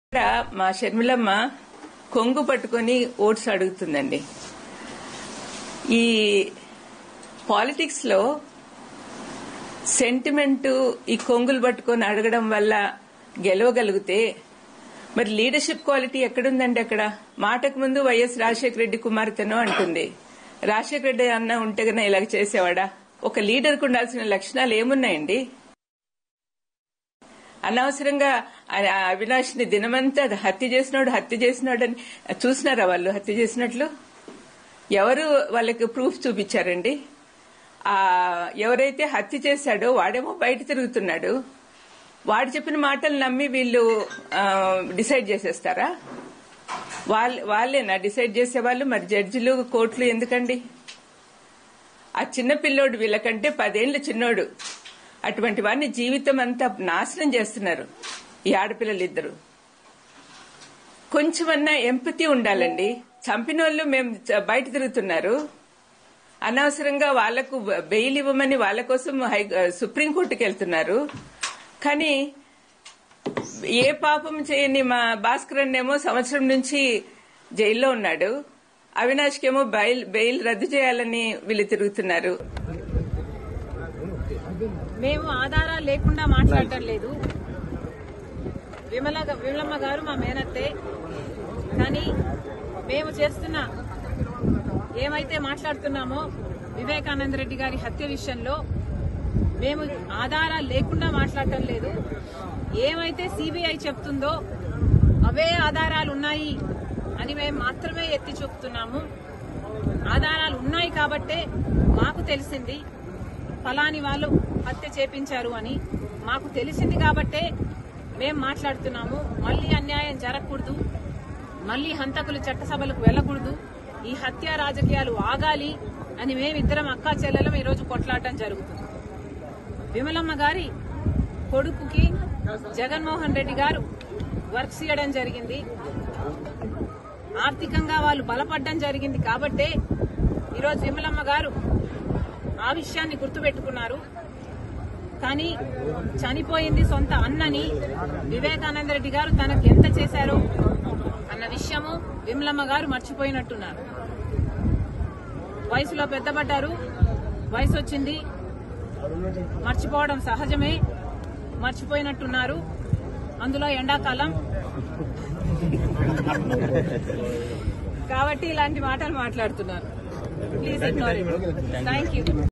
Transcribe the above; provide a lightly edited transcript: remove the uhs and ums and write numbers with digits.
ఇక్కడ మా షర్మిలమ్మ కొంగు పట్టుకుని ఓట్స్ అడుగుతుందండి. ఈ పాలిటిక్స్ లో సెంటిమెంట్ ఈ కొంగులు పట్టుకొని అడగడం వల్ల గెలవగలిగితే మరి లీడర్షిప్ క్వాలిటీ ఎక్కడుందండి? అక్కడ మాటకు ముందు వైఎస్ రాజశేఖర రెడ్డి కుమార్తెను అంటుంది. రాజశేఖర రెడ్డి అన్న ఉంటే కన్నా ఇలాగ చేసేవాడా? ఒక లీడర్కు ఉండాల్సిన లక్షణాలు ఏమున్నాయండి? అనవసరంగా అవినాష్ ని దినమంతా హత్య చేసినాడని చూసినారా వాళ్ళు? హత్య చేసినట్లు ఎవరు వాళ్ళకి ప్రూఫ్ చూపించారండి? ఎవరైతే హత్య చేశాడో వాడేమో బయట తిరుగుతున్నాడు. వాడు చెప్పిన మాటలు నమ్మి వీళ్ళు డిసైడ్ చేసేస్తారా? వాళ్ళేనా డిసైడ్ చేసేవాళ్ళు? మరి జడ్జిలు కోర్టులు ఎందుకండి? ఆ చిన్న పిల్లోడు వీళ్ళకంటే 10 ఏళ్ల చిన్నోడు. అటువంటి వారిని జీవితం అంతా నాశనం చేస్తున్నారు ఈ ఆడపిల్లలిద్దరు. కొంచెమన్నా ఎంపతి ఉండాలండి. చంపిన వాళ్ళు మేము బయట తిరుగుతున్నారు. అనవసరంగా వాళ్లకు బెయిల్ ఇవ్వమని వాళ్ళ కోసం సుప్రీంకోర్టుకు వెళ్తున్నారు. కానీ ఏ పాపం చేయని మా భాస్కర్ ఏమో సంవత్సరం నుంచి జైల్లో ఉన్నాడు. అవినాష్ కేమో బెయిల్ రద్దు చేయాలని వీళ్ళు తిరుగుతున్నారు. మేము ఆధారాలు లేకుండా మాట్లాడటం లేదు. విమలమ్మ గారు మా మేనత్తే. కానీ మేము చేస్తున్న ఏమైతే మాట్లాడుతున్నామో వివేకానంద రెడ్డి గారి హత్య విషయంలో మేము ఆధారాలు లేకుండా మాట్లాడటం లేదు. ఏమైతే సిబిఐ చెప్తుందో అవే ఆధారాలు ఉన్నాయి అని మేము మాత్రమే ఎత్తి చూపుతున్నాము. ఆధారాలు ఉన్నాయి కాబట్టే మాకు తెలిసింది ఫలాని వాళ్ళు హత్య చేపించారు అని మాకు తెలిసింది కాబట్టే మేం మాట్లాడుతున్నాము. మళ్లీ అన్యాయం జరగకూడదు, మళ్లీ హంతకులు చట్టసభలకు వెళ్లకూడదు, ఈ హత్య రాజకీయాలు ఆగాలి అని మేమిద్దరం అక్కా చెల్లెలం ఈరోజు కొట్లాడటం జరుగుతుంది. విమలమ్మ గారి కొడుకుకి జగన్మోహన్ రెడ్డి గారు వర్క్స్ ఇవ్వడం జరిగింది. ఆర్థికంగా వాళ్ళు బలపడడం జరిగింది కాబట్టే ఈరోజు విమలమ్మ గారు ఆ విషయాన్ని గుర్తుపెట్టుకున్నారు. కానీ చనిపోయింది సొంత అన్నని వివేకానంద రెడ్డి గారు తనకు ఎంత చేశారో అన్న విషయము విమలమ్మ గారు మర్చిపోయినట్టున్నారు. వయసులో పెద్దపడ్డారు, వయసు వచ్చింది, మర్చిపోవడం సహజమే. మర్చిపోయినట్టున్నారు. అందులో ఎండాకాలం కాబట్టి ఇలాంటి మాటలు మాట్లాడుతున్నారు. Please ignore it. Thank you.